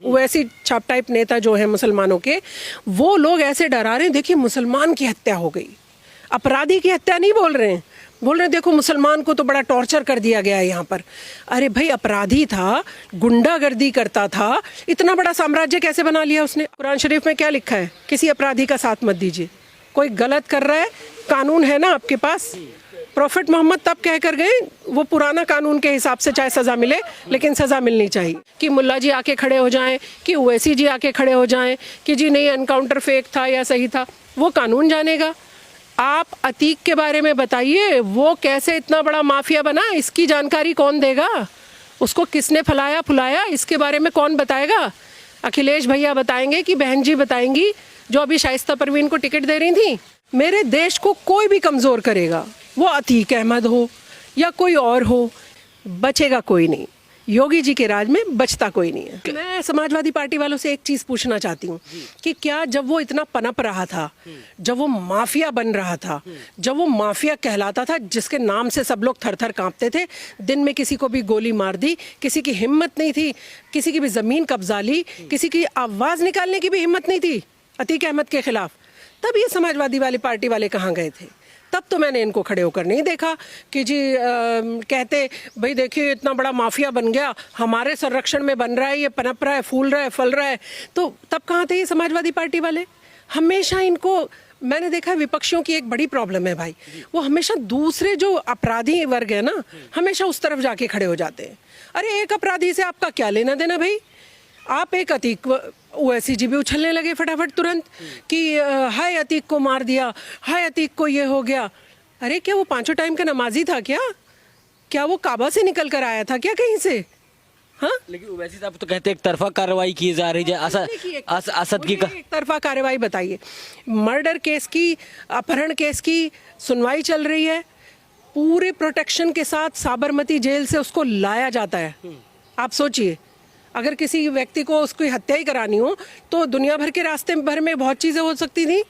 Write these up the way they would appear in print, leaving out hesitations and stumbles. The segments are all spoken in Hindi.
वैसी छाप टाइप नेता जो है मुसलमानों के, वो लोग ऐसे डरा रहे हैं, देखिए मुसलमान की हत्या हो गई। अपराधी की हत्या नहीं बोल रहे हैं, बोल रहे हैं देखो मुसलमान को तो बड़ा टॉर्चर कर दिया गया है यहाँ पर। अरे भाई अपराधी था, गुंडागर्दी करता था, इतना बड़ा साम्राज्य कैसे बना लिया उसने? कुरान शरीफ में क्या लिखा है? किसी अपराधी का साथ मत दीजिए। कोई गलत कर रहा है, कानून है ना आपके पास। प्रॉफिट मोहम्मद तब कह कर गए, वो पुराना कानून के हिसाब से चाहे सज़ा मिले, लेकिन सज़ा मिलनी चाहिए। कि मुल्ला जी आके खड़े हो जाएं, कि ओवैसी जी आके खड़े हो जाएं कि जी नहीं एनकाउंटर फेक था या सही था, वो कानून जानेगा। आप अतीक के बारे में बताइए, वो कैसे इतना बड़ा माफिया बना, इसकी जानकारी कौन देगा? उसको किसने फलाया फुलाया, इसके बारे में कौन बताएगा? अखिलेश भैया बताएंगे कि बहन जी बताएंगी, जो अभी शाइस्ता परवीन को टिकट दे रही थी? मेरे देश को कोई भी कमज़ोर करेगा, वो अतीक अहमद हो या कोई और हो, बचेगा कोई नहीं। योगी जी के राज में बचता कोई नहीं है। मैं समाजवादी पार्टी वालों से एक चीज़ पूछना चाहती हूँ कि क्या जब वो इतना पनप रहा था, जब वो माफिया बन रहा था, जब वो माफिया कहलाता था, जिसके नाम से सब लोग थर थर कांपते थे, दिन में किसी को भी गोली मार दी, किसी की हिम्मत नहीं थी, किसी की भी ज़मीन कब्जा ली, किसी की आवाज़ निकालने की भी हिम्मत नहीं थी अतीक अहमद के खिलाफ, तब ये समाजवादी वाली पार्टी वाले कहाँ गए थे? तब तो मैंने इनको खड़े होकर नहीं देखा कि जी कहते भाई देखिए इतना बड़ा माफिया बन गया, हमारे संरक्षण में बन रहा है, ये पनप रहा है, फूल रहा है, फल रहा है। तो तब कहाँ थे ये समाजवादी पार्टी वाले? हमेशा इनको मैंने देखा, विपक्षियों की एक बड़ी प्रॉब्लम है भाई, वो हमेशा दूसरे जो अपराधी वर्ग है ना, हमेशा उस तरफ जाके खड़े हो जाते हैं। अरे एक अपराधी से आपका क्या लेना देना भाई? आप एक अतीक, ओवैसी जी भी उछलने लगे फटाफट तुरंत कि हाय अतीक को मार दिया, हाय अतीक को ये हो गया। अरे क्या वो पांचों टाइम का नमाजी था क्या? क्या वो काबा से निकल कर आया था क्या कहीं से? हाँ, लेकिन ओवैसी साहब तो कहते हैं एक तरफा कार्रवाई की जा रही है। असद की एक तरफा कार्रवाई बताइए। मर्डर केस की, अपहरण केस की सुनवाई चल रही है, पूरे प्रोटेक्शन के साथ साबरमती जेल से उसको लाया जाता है। आप सोचिए, अगर किसी व्यक्ति को उसकी हत्या ही करानी हो तो दुनिया भर के रास्ते भर में बहुत चीज़ें हो सकती थी,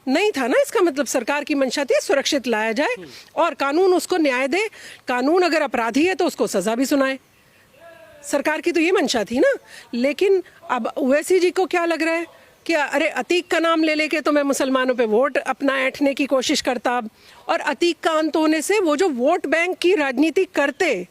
नहीं था ना? इसका मतलब सरकार की मंशा थी सुरक्षित लाया जाए और कानून उसको न्याय दे। कानून अगर अपराधी है तो उसको सज़ा भी सुनाए, सरकार की तो ये मंशा थी ना। लेकिन अब ओवैसी जी को क्या लग रहा है कि अरे अतीक का नाम ले लेके तो मैं मुसलमानों पे वोट अपना ऐंठने की कोशिश करता, और अतीक का अंत होने से वो जो वोट बैंक की राजनीति करते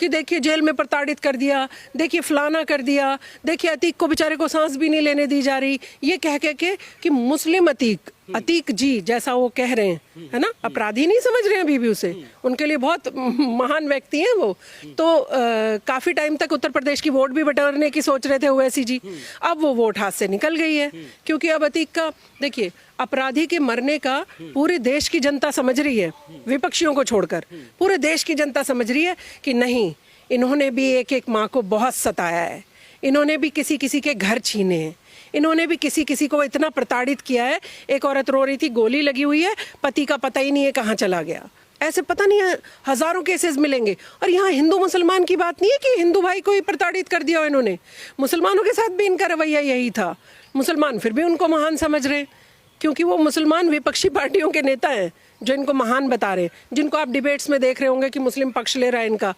कि देखिए जेल में प्रताड़ित कर दिया, देखिए फलाना कर दिया, देखिए अतीक को बेचारे को सांस भी नहीं लेने दी जा रही, ये कह के कि मुस्लिम अतीक, अतीक जी जैसा वो कह रहे हैं, है ना? अपराधी नहीं समझ रहे हैं अभी भी उसे, उनके लिए बहुत महान व्यक्ति हैं वो। तो काफ़ी टाइम तक उत्तर प्रदेश की वोट भी बटोरने की सोच रहे थे ओवैसी जी, अब वो वोट हाथ से निकल गई है, क्योंकि अब अतीक का देखिए, अपराधी के मरने का पूरे देश की जनता समझ रही है, विपक्षियों को छोड़कर पूरे देश की जनता समझ रही है कि नहीं, इन्होंने भी एक एक माँ को बहुत सताया है, इन्होंने भी किसी किसी के घर छीने हैं, इन्होंने भी किसी किसी को इतना प्रताड़ित किया है। एक औरत रो रही थी, गोली लगी हुई है, पति का पता ही नहीं है कहाँ चला गया। ऐसे पता नहीं है हजारों केसेस मिलेंगे। और यहाँ हिंदू मुसलमान की बात नहीं है कि हिंदू भाई को ही प्रताड़ित कर दिया इन्होंने, मुसलमानों के साथ भी इनका रवैया यही था। मुसलमान फिर भी उनको महान समझ रहे, क्योंकि वो मुसलमान विपक्षी पार्टियों के नेता हैं जो इनको महान बता रहे हैं, जिनको आप डिबेट्स में देख रहे होंगे कि मुस्लिम पक्ष ले रहा है इनका।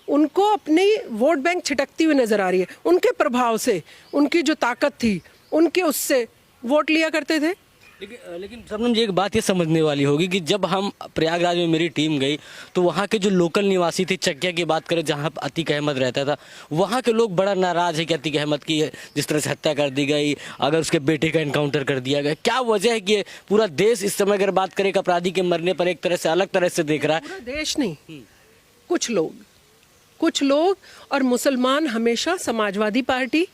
उनको अपनी वोट बैंक छिटकती हुई नजर आ रही है, उनके प्रभाव से, उनकी जो ताकत थी, उनके उससे वोट लिया करते थे। लेकिन सबनम जी, एक बात ये समझने वाली होगी कि जब हम प्रयागराज में मेरी टीम गई तो वहाँ के जो लोकल निवासी थे, चकिया की बात करें जहाँ अतीक अहमद रहता था, वहाँ के लोग बड़ा नाराज़ है कि अतीक अहमद की जिस तरह से हत्या कर दी गई, अगर उसके बेटे का एनकाउंटर कर दिया गया। क्या वजह है कि पूरा देश इस समय अगर बात करें अपराधी के मरने पर एक तरह से अलग तरह से देख रहा है? पूरा देश नहीं, कुछ लोग और मुसलमान हमेशा Samajwadi party,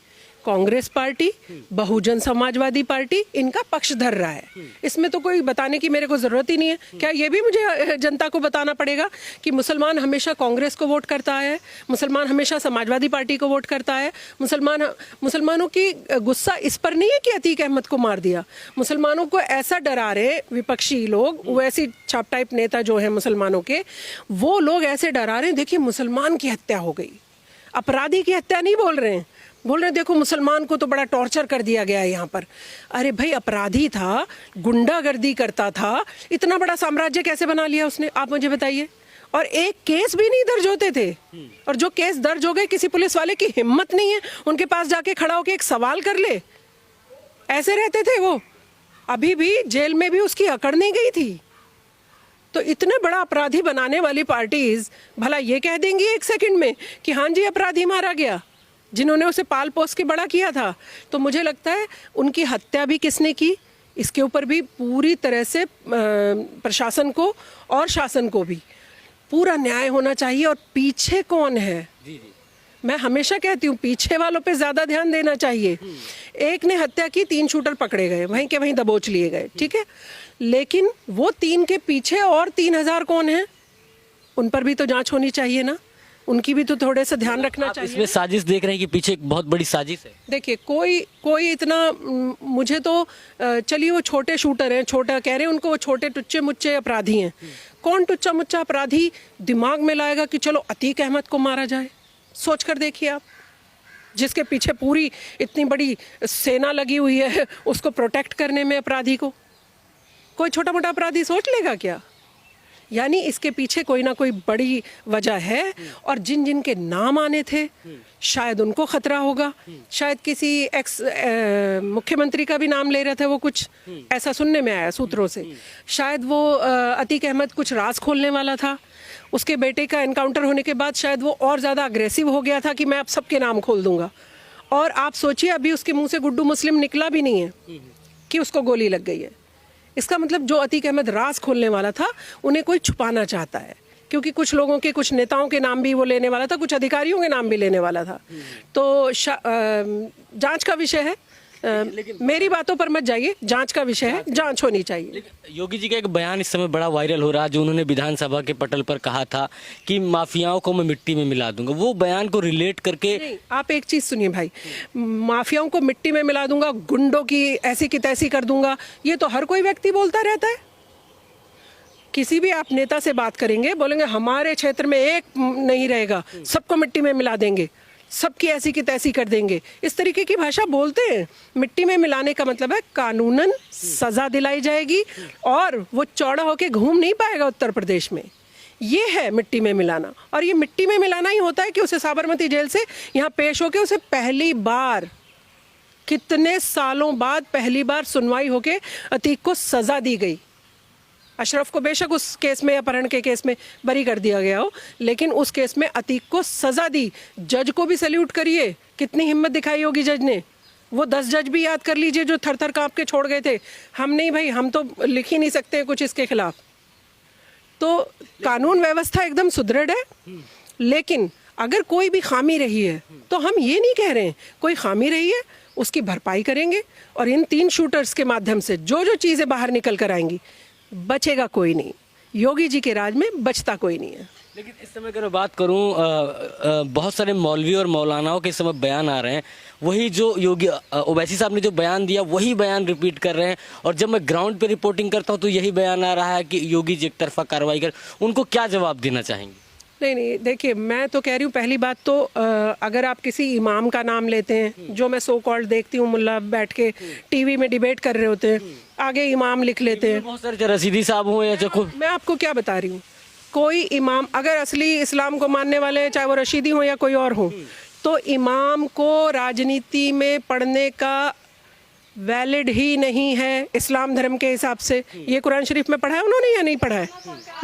Congress party, Bahujan Samajwadi party इनका पक्ष धर रहा है। इसमें तो कोई बताने की मेरे को जरूरत ही नहीं है। क्या ये भी मुझे जनता को बताना पड़ेगा कि मुसलमान हमेशा कांग्रेस को वोट करता है, मुसलमान हमेशा समाजवादी पार्टी को वोट करता है? मुसलमानों की गुस्सा इस पर नहीं है कि अतीक अहमद को मार दिया, मुसलमानों को ऐसा डरा रहे विपक्षी लोग, वैसी छाप टाइप नेता जो है मुसलमानों के, वो लोग ऐसे डरा रहे हैं, देखिए मुसलमान की हत्या हो गई। अपराधी की हत्या नहीं बोल रहे हैं, बोल रहे देखो मुसलमान को तो बड़ा टॉर्चर कर दिया गया है यहाँ पर। अरे भाई अपराधी था, गुंडागर्दी करता था, इतना बड़ा साम्राज्य कैसे बना लिया उसने? आप मुझे बताइए। और एक केस भी नहीं दर्ज होते थे। और जो केस दर्ज हो गए, किसी पुलिस वाले की हिम्मत नहीं है उनके पास जाके खड़ा होकर एक सवाल कर ले। ऐसे रहते थे वो। अभी भी जेल में भी उसकी अकड़ नहीं गई थी। तो इतना बड़ा अपराधी बनाने वाली पार्टीज भला ये कह देंगी एक सेकंड में कि हाँ जी अपराधी मारा गया, जिन्होंने उसे पाल पोस के बड़ा किया था। तो मुझे लगता है उनकी हत्या भी किसने की, इसके ऊपर भी पूरी तरह से प्रशासन को और शासन को भी पूरा न्याय होना चाहिए। और पीछे कौन है, मैं हमेशा कहती हूँ पीछे वालों पे ज्यादा ध्यान देना चाहिए। एक ने हत्या की, 3 शूटर पकड़े गए, वहीं के वहीं दबोच लिए गए, ठीक है, लेकिन वो 3 के पीछे और 3000 कौन है, उन पर भी तो जांच होनी चाहिए ना, उनकी भी तो थोड़े से ध्यान रखना चाहिए। इसमें साजिश देख रहे हैं कि पीछे एक बहुत बड़ी साजिश है। देखिए कोई इतना मुझे तो चलिए वो छोटे शूटर हैं, छोटा कह रहे हैं उनको, वो छोटे टुच्चे मुच्चे अपराधी हैं। कौन टुच्चा मुच्चा अपराधी दिमाग में लाएगा कि चलो अतीक अहमद को मारा जाए? सोच कर देखिए आप, जिसके पीछे पूरी इतनी बड़ी सेना लगी हुई है उसको प्रोटेक्ट करने में अपराधी को, कोई छोटा मोटा अपराधी सोच लेगा क्या? यानी इसके पीछे कोई ना कोई बड़ी वजह है। और जिन जिन के नाम आने थे शायद उनको खतरा होगा, शायद किसी एक्स मुख्यमंत्री का भी नाम ले रहे थे वो, कुछ ऐसा सुनने में आया सूत्रों से। शायद वो अतीक अहमद कुछ राज खोलने वाला था, उसके बेटे का एनकाउंटर होने के बाद शायद वो और ज़्यादा अग्रेसिव हो गया था कि मैं अब सबके नाम खोल दूंगा। और आप सोचिए अभी उसके मुंह से गुड्डू मुस्लिम निकला भी नहीं है कि उसको गोली लग गई है। इसका मतलब जो अतीक अहमद राज खोलने वाला था उन्हें कोई छुपाना चाहता है, क्योंकि कुछ लोगों के, कुछ नेताओं के नाम भी वो लेने वाला था, कुछ अधिकारियों के नाम भी लेने वाला था। तो जांच का विषय है, मेरी बातों पर मत जाइए, जांच का विषय है, जांच होनी चाहिए। योगी जी का एक बयान इस समय बड़ा वायरल हो रहा है, जो उन्होंने विधानसभा के पटल पर कहा था कि माफियाओं को मैं मिट्टी में मिला दूंगा। वो बयान को रिलेट करके नहीं, आप एक चीज सुनिए भाई, माफियाओं को मिट्टी में मिला दूंगा, गुंडों की ऐसी की तैसी कर दूंगा, ये तो हर कोई व्यक्ति बोलता रहता है। किसी भी आप नेता से बात करेंगे, बोलेंगे हमारे क्षेत्र में एक नहीं रहेगा, सबको मिट्टी में मिला देंगे, सबकी ऐसी की तैसी कर देंगे, इस तरीके की भाषा बोलते हैं। मिट्टी में मिलाने का मतलब है कानूनन सजा दिलाई जाएगी और वो चौड़ा होके घूम नहीं पाएगा उत्तर प्रदेश में। ये है मिट्टी में मिलाना। और ये मिट्टी में मिलाना ही होता है कि उसे साबरमती जेल से यहाँ पेश होके उसे पहली बार, कितने सालों बाद पहली बार सुनवाई होके अतीक को सजा दी गई। अशरफ को बेशक उस केस में, अपहरण के केस में बरी कर दिया गया हो, लेकिन उस केस में अतीक को सजा दी। जज को भी सैल्यूट करिए, कितनी हिम्मत दिखाई होगी जज ने। वो 10 जज भी याद कर लीजिए जो थर थर कांप के छोड़ गए थे। हम नहीं भाई, हम तो लिख ही नहीं सकते कुछ इसके खिलाफ। तो कानून व्यवस्था एकदम सुदृढ़ है, लेकिन अगर कोई भी खामी रही है तो हम ये नहीं कह रहे हैं, कोई खामी रही है उसकी भरपाई करेंगे। और इन 3 शूटर्स के माध्यम से जो जो चीज़ें बाहर निकल कर आएंगी, बचेगा कोई नहीं। योगी जी के राज में बचता कोई नहीं है। लेकिन इस समय अगर मैं बात करूं, बहुत सारे मौलवी और मौलानाओं के इस समय बयान आ रहे हैं, वही जो योगी ओवैसी साहब ने जो बयान दिया वही बयान रिपीट कर रहे हैं। और जब मैं ग्राउंड पे रिपोर्टिंग करता हूं तो यही बयान आ रहा है कि योगी जी एक तरफा कार्रवाई कर। उनको क्या जवाब देना चाहेंगे? नहीं, देखिए मैं तो कह रही हूँ, पहली बात तो अगर आप किसी इमाम का नाम लेते हैं, जो मैं सो कॉल्ड देखती हूँ, मुल्ला बैठ के टीवी में डिबेट कर रहे होते हैं, आगे इमाम लिख लेते हैं। बहुत सारे रशीदी साहब हो या जो, मैं आपको क्या बता रही हूँ, कोई इमाम अगर असली इस्लाम को मानने वाले हैं, चाहे वो रशीदी हो या कोई और हो, तो इमाम को राजनीति में पढ़ने का वैलिड ही नहीं है इस्लाम धर्म के हिसाब से। ये कुरान शरीफ में पढ़ा है उन्होंने या नहीं पढ़ा है?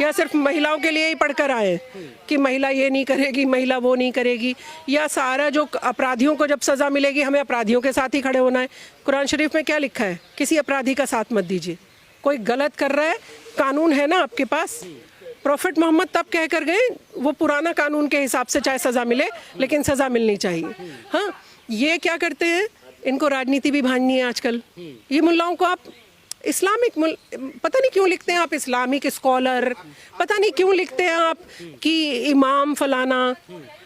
या सिर्फ महिलाओं के लिए ही पढ़कर आए कि महिला ये नहीं करेगी, महिला वो नहीं करेगी? या सारा जो अपराधियों को जब सज़ा मिलेगी हमें अपराधियों के साथ ही खड़े होना है? कुरान शरीफ में क्या लिखा है? किसी अपराधी का साथ मत दीजिए। कोई गलत कर रहा है, कानून है ना आपके पास। प्रॉफिट मोहम्मद तब कह कर गए, वो पुराना कानून के हिसाब से चाहे सज़ा मिले, लेकिन सज़ा मिलनी चाहिए। हाँ, ये क्या करते हैं, इनको राजनीति भी भाननी है आजकल। ये मुल्लाओं को आप इस्लामिक पता नहीं क्यों लिखते हैं आप इस्लामिक स्कॉलर, पता नहीं क्यों लिखते हैं आप कि इमाम फलाना।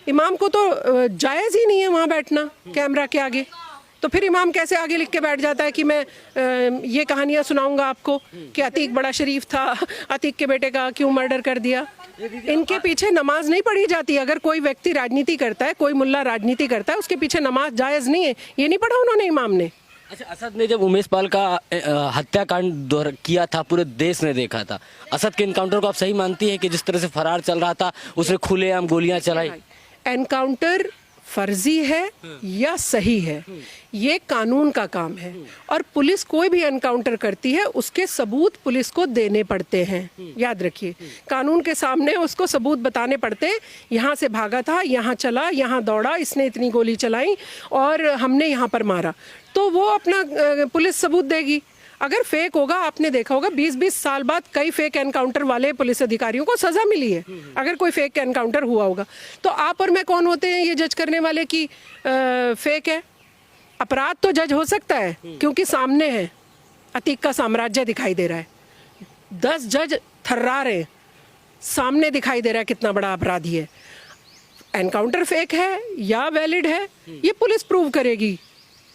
इमाम को तो जायज़ ही नहीं है वहाँ बैठना कैमरा के आगे, तो फिर इमाम कैसे आगे लिख के बैठ जाता है कि मैं ये कहानियाँ सुनाऊंगा आपको कि अतीक बड़ा शरीफ था, अतीक के बेटे का क्यों मर्डर कर दिया। इनके पीछे नमाज नहीं पढ़ी जाती। अगर कोई व्यक्ति राजनीति करता है, कोई मुल्ला राजनीति करता है, उसके पीछे नमाज जायज़ नहीं है, ये नहीं पढ़ा उन्होंने इमाम ने। अच्छा, असद ने जब उमेश पाल का हत्याकांड किया था, पूरे देश ने देखा था। असद के इनकाउंटर को आप सही मानती हैं कि जिस तरह से फरार चल रहा था, उसने खुलेआम गोलियां चलाई? एनकाउंटर फर्जी है या सही है, ये कानून का काम है। और पुलिस कोई भी एनकाउंटर करती है, उसके सबूत पुलिस को देने पड़ते हैं। याद रखिए, कानून के सामने उसको सबूत बताने पड़ते। यहाँ से भागा था, यहाँ चला, यहाँ दौड़ा, इसने इतनी गोली चलाई और हमने यहाँ पर मारा, तो वो अपना पुलिस सबूत देगी। अगर फेक होगा, आपने देखा होगा 20-20 साल बाद कई फेक एनकाउंटर वाले पुलिस अधिकारियों को सजा मिली है, अगर कोई फेक एनकाउंटर हुआ होगा। तो आप और मैं कौन होते हैं ये जज करने वाले कि फेक है? अपराध तो जज हो सकता है, क्योंकि सामने है, अतीक का साम्राज्य दिखाई दे रहा है, 10 जज थर्रा रहे हैं, सामने दिखाई दे रहा है कितना बड़ा अपराधी है। एनकाउंटर फेक है या वैलिड है, ये पुलिस प्रूव करेगी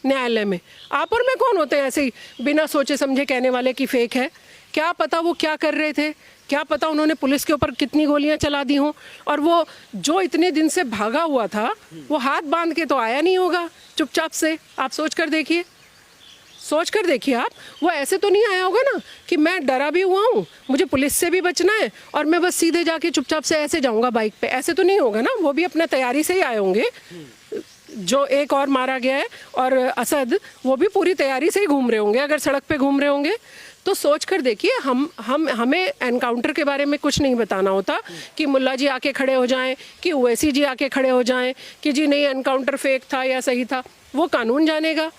न्यायालय में। आप और मैं कौन होते हैं ऐसे ही बिना सोचे समझे कहने वाले कि फेक है? क्या पता वो क्या कर रहे थे, क्या पता उन्होंने पुलिस के ऊपर कितनी गोलियां चला दी हों। और वो जो इतने दिन से भागा हुआ था, वो हाथ बांध के तो आया नहीं होगा चुपचाप से। आप सोच कर देखिए, सोच कर देखिए आप, वो ऐसे तो नहीं आया होगा ना कि मैं डरा भी हुआ हूँ, मुझे पुलिस से भी बचना है और मैं बस सीधे जाके चुपचाप से ऐसे जाऊँगा बाइक पे। ऐसे तो नहीं होगा ना, वो भी अपना तैयारी से ही आए होंगे। जो एक और मारा गया है और असद, वो भी पूरी तैयारी से ही घूम रहे होंगे, अगर सड़क पे घूम रहे होंगे। तो सोच कर देखिए, हमें एनकाउंटर के बारे में कुछ नहीं बताना होता कि मुल्ला जी आके खड़े हो जाएं, कि ओवैसी जी आके खड़े हो जाएं कि जी नहीं एनकाउंटर फेक था या सही था, वो कानून जानेगा।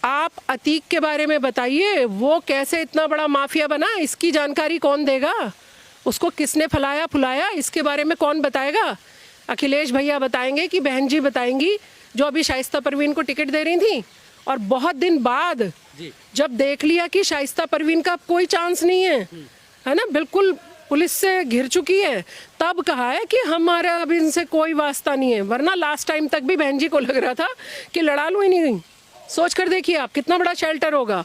आप अतीक के बारे में बताइए, वो कैसे इतना बड़ा माफिया बना, इसकी जानकारी कौन देगा? उसको किसने फलाया फुलाया, इसके बारे में कौन बताएगा? अखिलेश भैया बताएंगे कि बहन जी बताएंगी, जो अभी शाइस्ता परवीन को टिकट दे रही थी। और बहुत दिन बाद जब देख लिया कि शाइस्ता परवीन का कोई चांस नहीं है ना, बिल्कुल पुलिस से घिर चुकी है, तब कहा है कि हमारा अब इनसे कोई वास्ता नहीं है। वरना लास्ट टाइम तक भी बहन जी को लग रहा था कि लड़ा लूँ ही नहीं। सोच कर देखिए आप, कितना बड़ा शेल्टर होगा।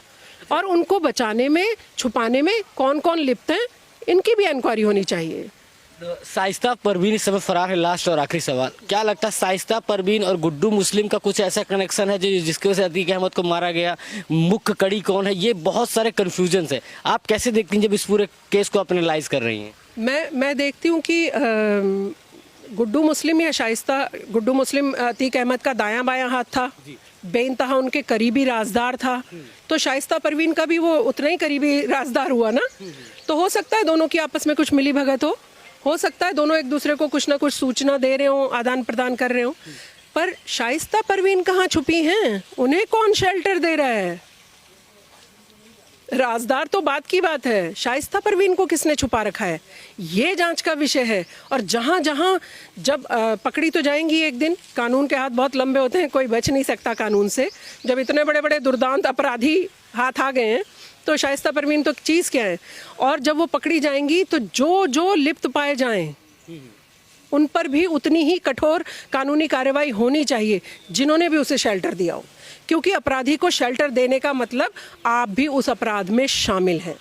और उनको बचाने में, छुपाने में कौन कौन लिप्त हैं, इनकी भी इंक्वायरी होनी चाहिए। शाइस्ता परवीन इस समय फरार है। लास्ट और आखिरी सवाल, क्या लगता है शाइस्ता परवीन और गुड्डू मुस्लिम का कुछ ऐसा कनेक्शन है जिसकी वजह से अतीक अहमद को मारा गया? मुख्य कड़ी कौन है? ये बहुत सारे कंफ्यूजन है। आप कैसे देखती हैं जब इस पूरे केस को आप एनालाइज कर रही हैं? मैं देखती हूँ कि गुड्डू मुस्लिम या शाइस्ता, गुड्डू मुस्लिम अतीक अहमद का दायां बायां हाथ था, बेइंतहा उनके करीबी राजदार था। तो शाइस्ता परवीन का भी वो उतना ही करीबी राजदार हुआ ना। तो हो सकता है दोनों की आपस में कुछ मिली भगत हो सकता है दोनों एक दूसरे को कुछ ना कुछ सूचना दे रहे हो, आदान प्रदान कर रहे हो। पर शाइस्ता परवीन कहाँ छुपी हैं? उन्हें कौन शेल्टर दे रहा है? राजदार तो बात की बात है, शाइस्ता परवीन को किसने छुपा रखा है, ये जांच का विषय है। और जहां जहां जब पकड़ी तो जाएंगी एक दिन, कानून के हाथ बहुत लंबे होते हैं, कोई बच नहीं सकता कानून से। जब इतने बड़े बड़े दुर्दांत अपराधी हाथ आ गए हैं, तो शाइस्ता परवीन तो चीज़ क्या है। और जब वो पकड़ी जाएंगी तो जो जो लिप्त पाए जाएं, उन पर भी उतनी ही कठोर कानूनी कार्रवाई होनी चाहिए, जिन्होंने भी उसे शेल्टर दिया हो। क्योंकि अपराधी को शेल्टर देने का मतलब आप भी उस अपराध में शामिल हैं।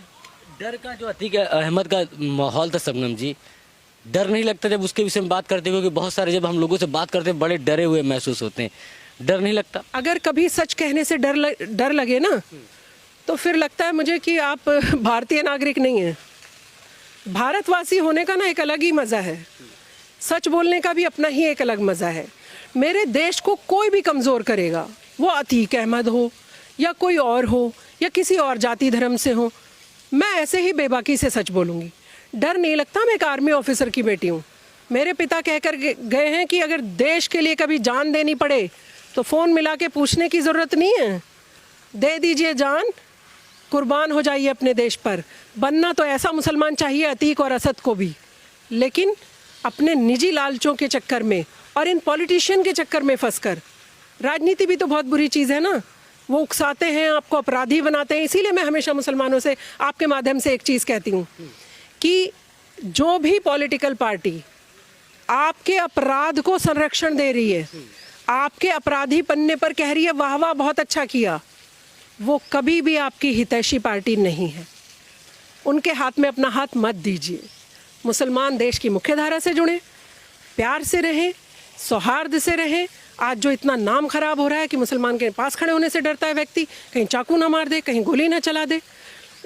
डर का जो अतीक अहमद का माहौल था शबनम जी, डर नहीं लगता जब उसके विषय में बात करते? क्योंकि बहुत सारे जब हम लोगों से बात करते हैं बड़े डरे हुए महसूस होते हैं, डर नहीं लगता? अगर कभी सच कहने से डर लगे ना, तो फिर लगता है मुझे कि आप भारतीय नागरिक नहीं हैं। भारतवासी होने का ना एक अलग ही मज़ा है, सच बोलने का भी अपना ही एक अलग मज़ा है। मेरे देश को कोई भी कमज़ोर करेगा, वो अतीक अहमद हो या कोई और हो या किसी और जाति धर्म से हो, मैं ऐसे ही बेबाकी से सच बोलूँगी। डर नहीं लगता। मैं एक आर्मी ऑफिसर की बेटी हूँ। मेरे पिता कह कर गए हैं कि अगर देश के लिए कभी जान देनी पड़े तो फ़ोन मिला के पूछने की ज़रूरत नहीं है, दे दीजिए जान, कुर्बान हो जाइए अपने देश पर। बनना तो ऐसा मुसलमान चाहिए अतीक और असद को भी, लेकिन अपने निजी लालचों के चक्कर में और इन पॉलिटिशियन के चक्कर में फंसकर। राजनीति भी तो बहुत बुरी चीज़ है ना, वो उकसाते हैं, आपको अपराधी बनाते हैं। इसीलिए मैं हमेशा मुसलमानों से आपके माध्यम से एक चीज़ कहती हूँ कि जो भी पॉलिटिकल पार्टी आपके अपराध को संरक्षण दे रही है, आपके अपराधी बनने पर कह रही है वाह वाह बहुत अच्छा किया, वो कभी भी आपकी हितैषी पार्टी नहीं है। उनके हाथ में अपना हाथ मत दीजिए। मुसलमान देश की मुख्य धारा से जुड़ें, प्यार से रहें, सौहार्द से रहें, आज जो इतना नाम खराब हो रहा है कि मुसलमान के पास खड़े होने से डरता है व्यक्ति, कहीं चाकू ना मार दे, कहीं गोली ना चला दे,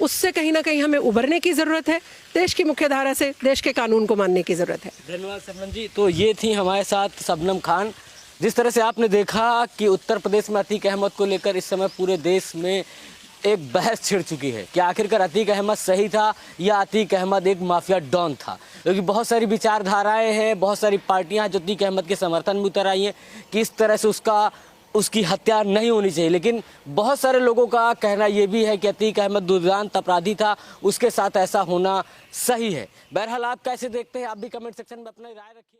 उससे कहीं ना कहीं हमें उभरने की ज़रूरत है। देश की मुख्य धारा से देश के कानून को मानने की ज़रूरत है। धन्यवाद शबनम जी। तो ये थी हमारे साथ शबनम खान। जिस तरह से आपने देखा कि उत्तर प्रदेश में अतीक अहमद को लेकर इस समय पूरे देश में एक बहस छिड़ चुकी है कि आखिरकार अतीक अहमद सही था या अतीक अहमद एक माफिया डॉन था, क्योंकि बहुत सारी विचारधाराएं हैं, बहुत सारी पार्टियां जो अतीक अहमद के समर्थन में उतर आई हैं कि इस तरह से उसकी हत्या नहीं होनी चाहिए। लेकिन बहुत सारे लोगों का कहना यह भी है कि अतीक अहमद दुर्दांत अपराधी था, उसके साथ ऐसा होना सही है। बहरहाल आप कैसे देखते हैं, आप भी कमेंट सेक्शन में अपनी राय रखिए।